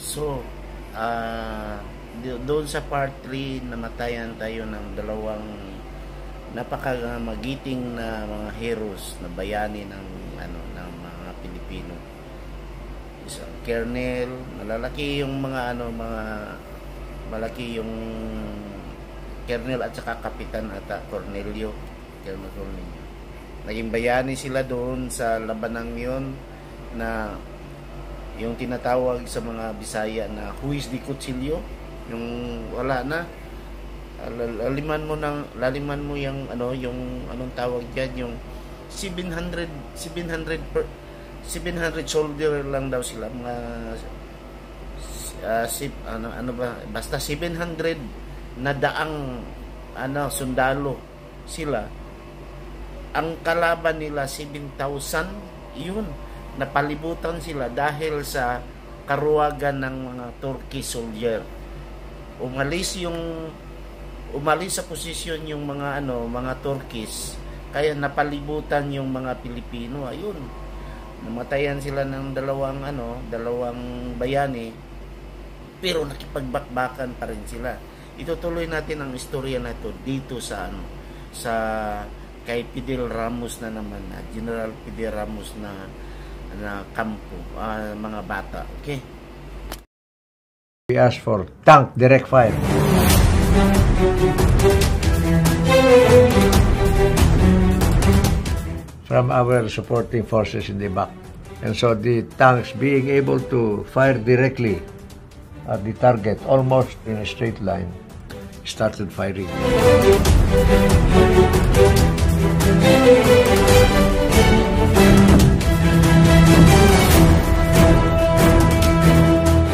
So, doon sa part 3, namatayan tayo ng dalawang napakamagiting na mga heroes na bayani ng ng mga Pilipino. Isang colonel, malalaki yung mga malaki yung colonel at saka kapitan at Cornelio. Naging bayani sila doon sa labanang yon na yung tinatawag sa mga Bisaya na Huis di Kutsilyo, yung wala na, laliman mo yung yung anong tawag diyan, yung 700 soldier lang daw sila, mga basta 700 na daang sundalo sila. Ang kalaban nila 7,000, yun, napalibutan sila dahil sa karuwagan ng mga Turkish soldier. Umalis sa posisyon yung mga Turkish, kaya napalibutan yung mga Pilipino. Ayun, namatayan sila ng dalawang bayani, pero nakipagbakbakan pa rin sila. Itutuloy natin ang istorya na ito dito sa kay Fidel Ramos na naman, General Fidel Ramos na kampo, mga bata. Okay? We asked for tank direct fire. From our supporting forces in the back. And so the tanks being able to fire directly at the target, almost in a straight line, started firing.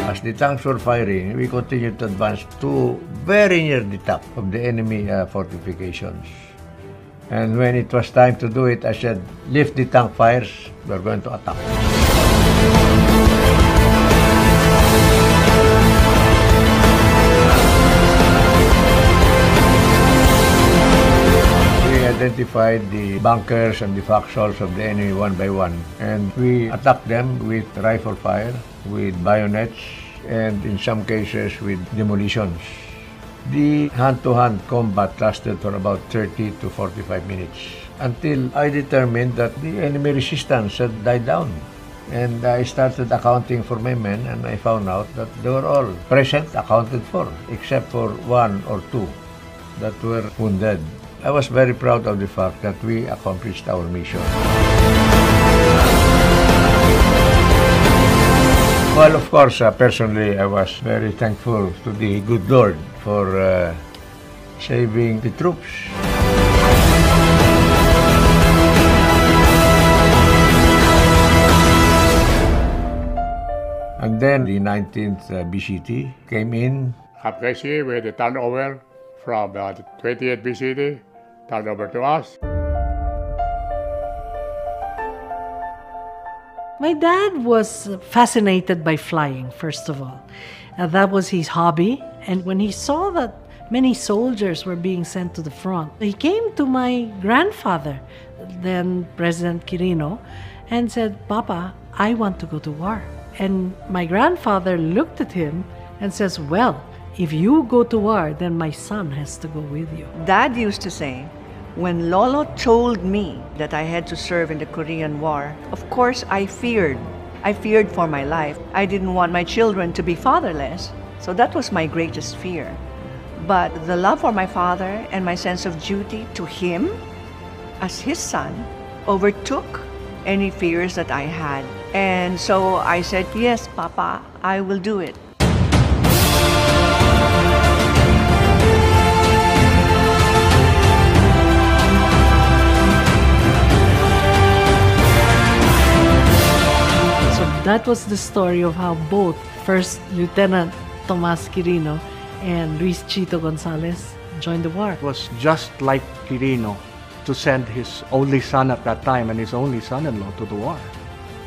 As the tanks were firing, we continued to advance to very near the top of the enemy fortifications. And when it was time to do it, I said, lift the tank fires, we're going to attack. We identified the bunkers and the foxholes of the enemy one by one, and we attacked them with rifle fire, with bayonets, and in some cases with demolitions. The hand-to-hand combat lasted for about 30 to 45 minutes until I determined that the enemy resistance had died down. And I started accounting for my men, and I found out that they were all present, accounted for, except for one or two that were wounded. I was very proud of the fact that we accomplished our mission. Well, of course, personally, I was very thankful to the good Lord for saving the troops. And then the 19th BCT came in. Kapkesi with the turnover from the 20th BCT, turned over to us. My dad was fascinated by flying, first of all. That was his hobby. And when he saw that many soldiers were being sent to the front, he came to my grandfather, then President Quirino, and said, "Papa, I want to go to war." And my grandfather looked at him and says, "Well, if you go to war, then my son has to go with you." Dad used to say, when Lolo told me that I had to serve in the Korean War, of course I feared. I feared for my life. I didn't want my children to be fatherless. So that was my greatest fear. But the love for my father and my sense of duty to him as his son overtook any fears that I had. And so I said, "Yes, Papa, I will do it." That was the story of how both First Lieutenant Tomas Quirino and Luis Chito Gonzalez joined the war. It was just like Quirino to send his only son at that time and his only son-in-law to the war.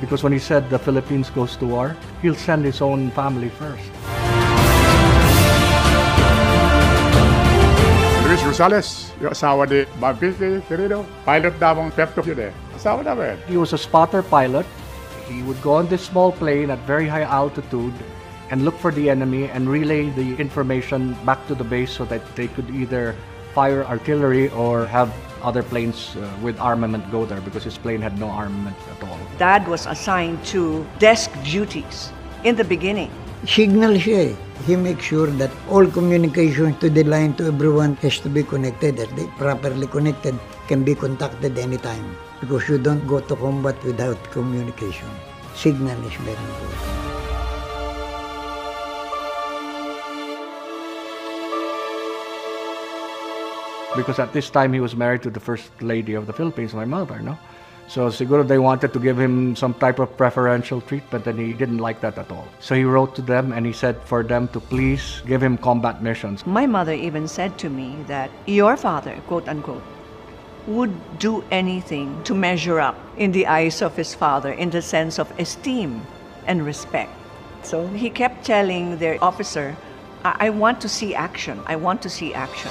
Because when he said the Philippines goes to war, he'll send his own family first. Luis Rosales, yung asawa ni Baptiste Quirino, pilot damang Pepto yun eh. Asawa namin. He was a spotter pilot. He would go on this small plane at very high altitude and look for the enemy and relay the information back to the base so that they could either fire artillery or have other planes with armament go there, because his plane had no armament at all. Dad was assigned to desk duties in the beginning. Signal siya eh. He makes sure that all communication to the line to everyone has to be connected. As they properly connected, can be contacted anytime. Because you don't go to combat without communication. Signal is very important. Because at this time he was married to the First Lady of the Philippines, my mother, no? So siguro they wanted to give him some type of preferential treatment, and he didn't like that at all. So he wrote to them and he said for them to please give him combat missions. My mother even said to me that your father, quote unquote, would do anything to measure up in the eyes of his father in the sense of esteem and respect. So he kept telling their officer, I want to see action. I want to see action.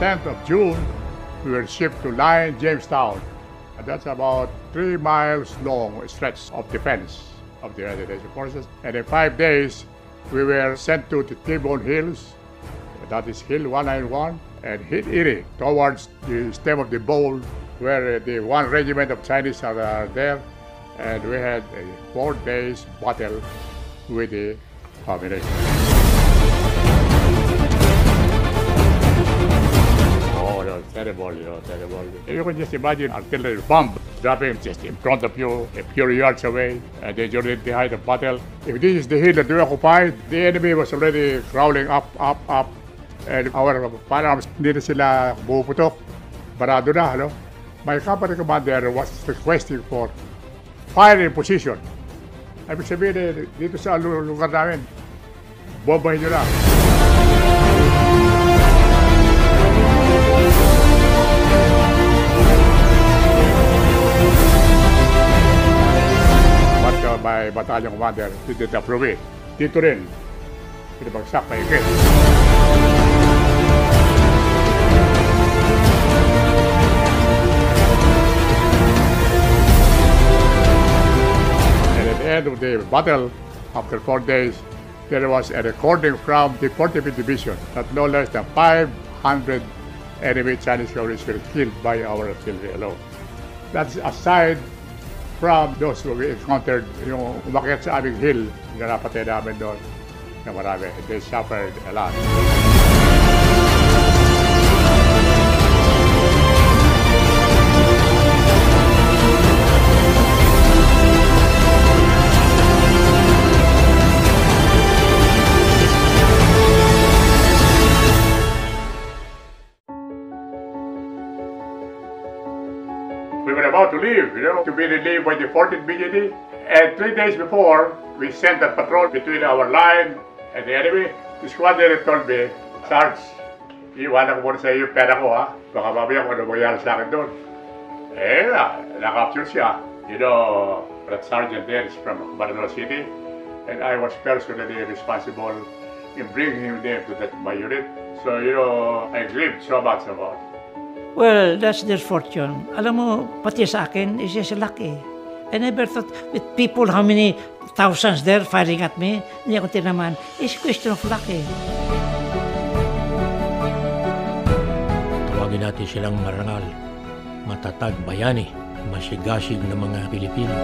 10th of June, we were shipped to Line Jamestown. And that's about 3 miles long stretch of defense of the United States forces. And in 5 days, we were sent to the T-Bone Hills, that is Hill 191, and hit Erie towards the stem of the bowl where the 1 regiment of Chinese are there. And we had a 4 days battle with the combination. Terrible, terrible. You can just imagine artillery bomb dropping just in front of you, a few yards away, and then you're in the height of battle. If this is the hill that we occupied, the enemy was already crawling up, and our firearms hindi na sila buputok. Barado na, ano? My company commander was requesting for firing position. Ibig sabihin, dito sa lugar namin, bombahin nyo na. My battalion commander didn't approve it. Dito rin, pinabagsak na higit. And at the end of the battle, after 4 days, there was a recording from the 45th Division that no less than 500 enemy Chinese cavalry were killed by our artillery alone. That's aside from those who we encountered, yung umakyat sa aming hill, na napatay namin doon, na marami. They suffered a lot. We were about to leave, to be relieved by the 14th BGD. And 3 days before, we sent a patrol between our line and the enemy. The squadron told me, Sarge, iwanan ko muna sa iyo yung pera ko, ha? Baka mamaya kung ano mangyari sa akin doon. Eh, na-capture siya. You know, that sergeant there is from Manila City. And I was personally responsible in bringing him there to my unit. So, I grieved so much about it. Well, that's their fortune. Alam mo, pati sa akin, it's just luck eh. I never thought with people, how many thousands there firing at me, hindi ako tinaman. It's a question of luck eh. Tawagin natin silang marangal, matatag, bayani, masigasig na mga Pilipino.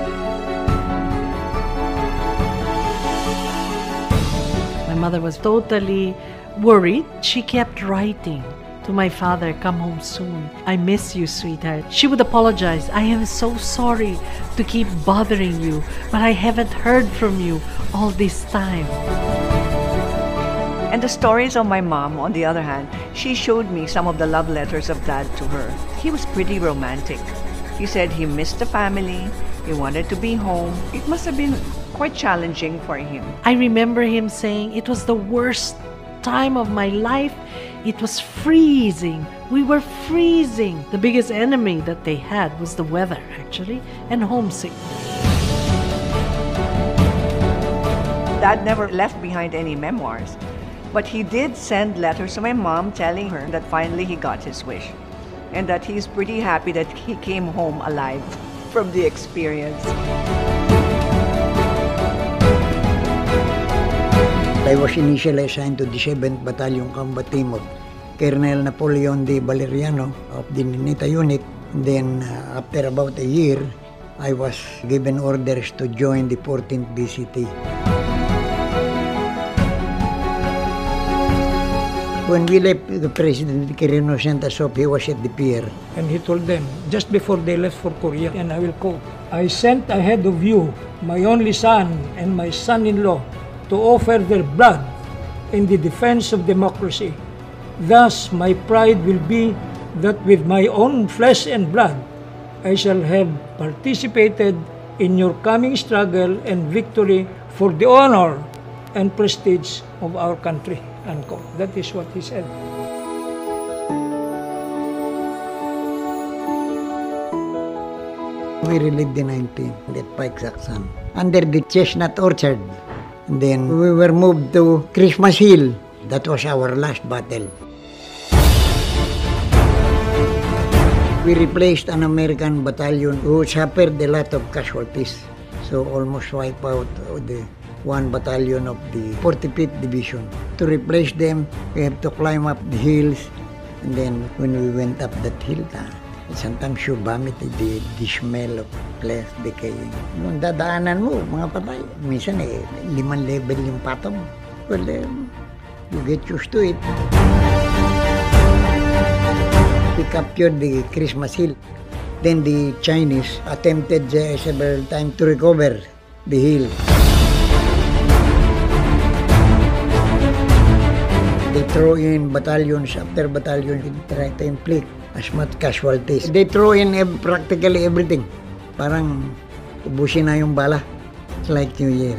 My mother was totally worried. She kept writing to my father, come home soon. I miss you, sweetheart. She would apologize. I am so sorry to keep bothering you, but I haven't heard from you all this time. And the stories of my mom, on the other hand, she showed me some of the love letters of Dad to her. He was pretty romantic. He said he missed the family, he wanted to be home. It must have been quite challenging for him. I remember him saying it was the worst time of my life. It was freezing. We were freezing. The biggest enemy that they had was the weather, actually, and homesickness. Dad never left behind any memoirs, but he did send letters to my mom telling her that finally he got his wish and that he's pretty happy that he came home alive from the experience. I was initially assigned to the 7th Battalion Combat Team of Colonel Napoleon de Valeriano of the Ninita Unit. Then after about a year, I was given orders to join the 14th BCT. When we left, the President Quirino sent us off. He was at the pier. And he told them, just before they left for Korea, and I will quote, "I sent ahead of you my only son and my son-in-law to offer their blood in the defense of democracy. Thus my pride will be that with my own flesh and blood, I shall have participated in your coming struggle and victory for the honor and prestige of our country." Unquote. That is what he said. We relieved the 19th at Pike Saxon under the Chestnut Orchard. And then we were moved to Christmas Hill. That was our last battle. We replaced an American battalion who suffered a lot of casualties. So almost wiped out the one battalion of the 45th Division. To replace them, we have to climb up the hills. And then when we went up that hill, sometimes you vomit the smell of flesh decaying. Nung dadaanan mo, mga patay, minsan 5 level yung pata mo. Well, you get used to it. We captured the Christmas Hill. Then the Chinese attempted several times to recover the hill. They throw in battalions after battalion to try to inflict as much casualties. They throw in practically everything. Parang ubusin na yung bala. It's like New Year.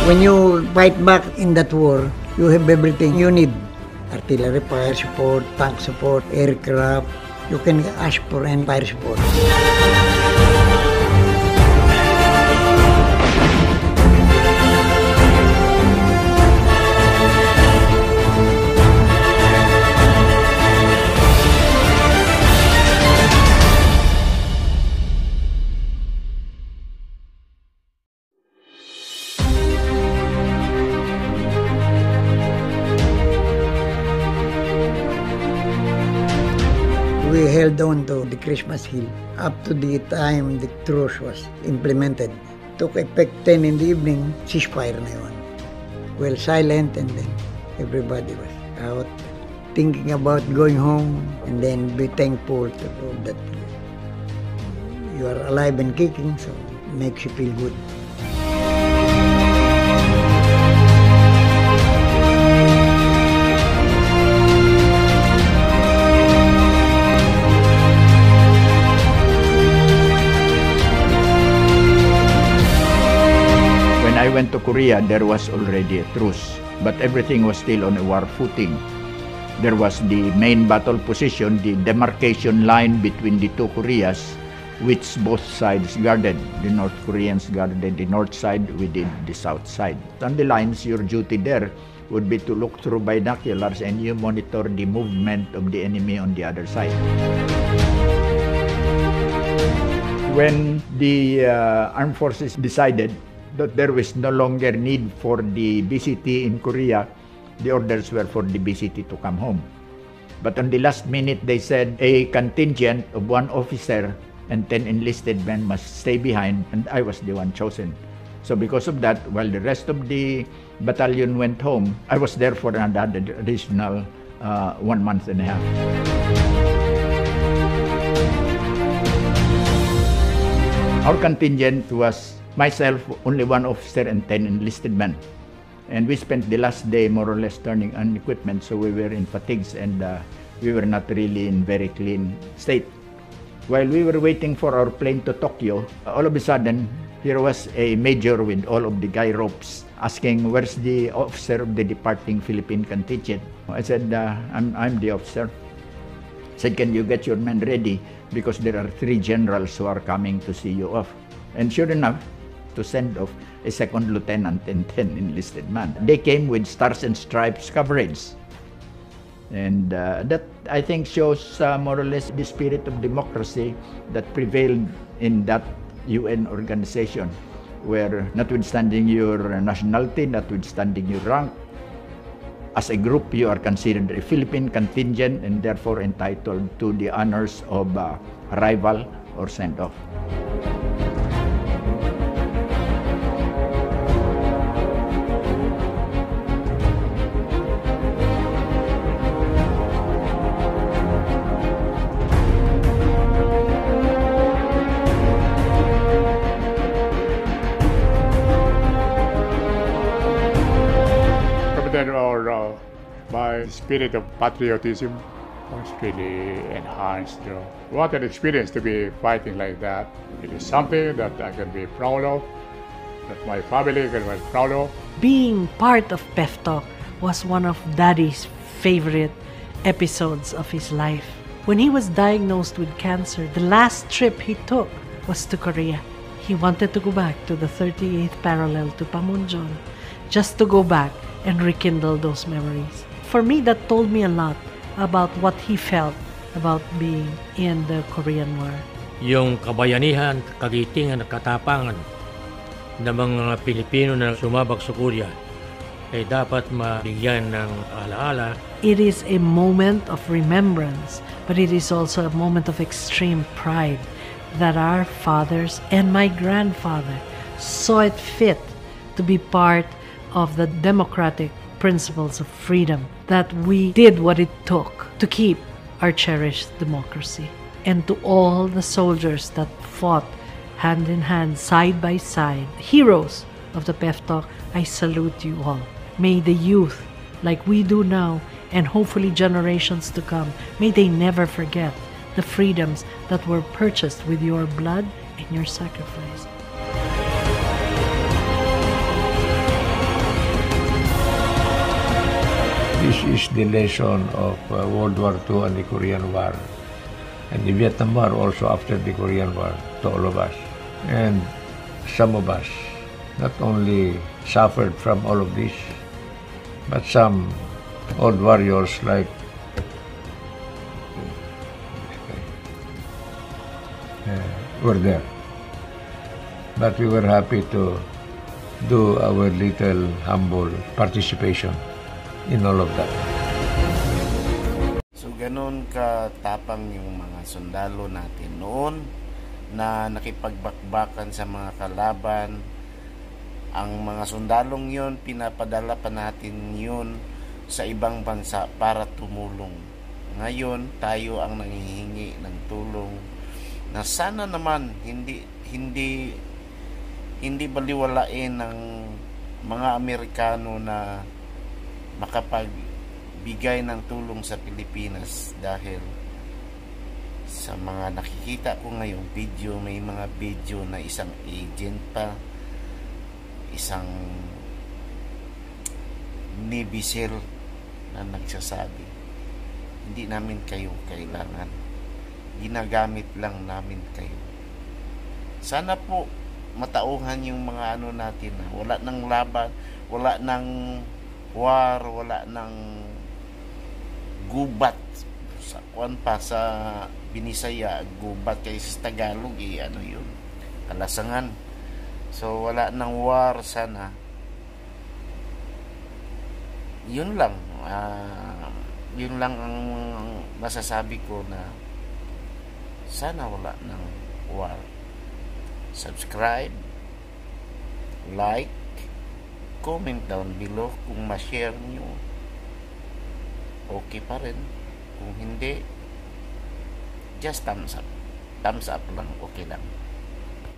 When you fight back in that war, you have everything you need. Artillery fire support, tank support, aircraft. You can ask for any fire support. We held on to the Christmas Hill up to the time the truce was implemented. Took effect 10 in the evening, ceasefire na yun. Well, silent, and then everybody was out thinking about going home, and then be thankful to that you are alive and kicking, so it makes you feel good. I went to Korea, there was already a truce, but everything was still on a war footing. There was the main battle position, the demarcation line between the two Koreas, which both sides guarded. The North Koreans guarded the north side, we did the south side. On the lines, your duty there would be to look through binoculars and you monitor the movement of the enemy on the other side. When the armed forces decided that there was no longer need for the BCT in Korea, the orders were for the BCT to come home. But on the last minute, they said a contingent of 1 officer and 10 enlisted men must stay behind, and I was the one chosen. So because of that, while the rest of the battalion went home, I was there for another additional 1 month and a half. Our contingent was myself, only 1 officer and 10 enlisted men. And we spent the last day more or less turning on equipment, so we were in fatigues and we were not really in very clean state. While we were waiting for our plane to Tokyo, all of a sudden, here was a major with all of the guy ropes asking, "Where's the officer of the departing Philippine contingent?" I said, I'm the officer. I said, "Can you get your men ready? Because there are 3 generals who are coming to see you off." And sure enough, to send off a 2nd lieutenant and 10 enlisted men. They came with stars and stripes coverage. And that, I think, shows more or less the spirit of democracy that prevailed in that UN organization where, notwithstanding your nationality, notwithstanding your rank, as a group you are considered a Philippine contingent and therefore entitled to the honors of arrival or send-off. My spirit of patriotism was really enhanced. What an experience to be fighting like that. It is something that I can be proud of, that my family can be proud of. Being part of PEFTOC was one of Daddy's favorite episodes of his life. When he was diagnosed with cancer, the last trip he took was to Korea. He wanted to go back to the 38th parallel to Panmunjom, just to go back and rekindle those memories. For me, that told me a lot about what he felt about being in the Korean War. Yung kabayanihan, kagitingan at katapangan ng mga Pilipino na sumabak sa Korea ay dapat mabigyan ng alaala. It is a moment of remembrance, but it is also a moment of extreme pride that our fathers and my grandfather saw it fit to be part of the democratic principles of freedom, that we did what it took to keep our cherished democracy. And to all the soldiers that fought hand in hand, side by side, heroes of the PEFTOC, I salute you all. May the youth, like we do now, and hopefully generations to come, may they never forget the freedoms that were purchased with your blood and your sacrifice. This is the lesson of World War II and the Korean War, and the Vietnam War also after the Korean War, to all of us. And some of us not only suffered from all of this, but some old warriors like were there. But we were happy to do our little humble participation in all of that. So ganun katapang yung mga sundalo natin noon na nakipagbakbakan sa mga kalaban. Ang mga sundalong yun, pinapadala pa natin yun sa ibang bansa para tumulong. Ngayon, tayo ang nanghihingi ng tulong na sana naman hindi baliwalain ng mga Amerikano na makapagbigay ng tulong sa Pilipinas, dahil sa mga nakikita ko ngayong video, may mga video na isang agent pa, isang Navy SEAL na nagsasabi, hindi namin kayo kailangan, ginagamit lang namin kayo. Sana po matauhan yung mga ano natin na wala nang laban, wala nang war, wala nang gubat sa kuan pa sa Binisaya, gubat kay sa Tagalog ano yun, kalasangan. So wala nang war, sana yun lang ang masasabi ko, na sana wala nang war. Subscribe, like, comment down below kung ma-share nyo. Okay pa rin. Kung hindi, just thumbs up. Thumbs up lang, okay lang.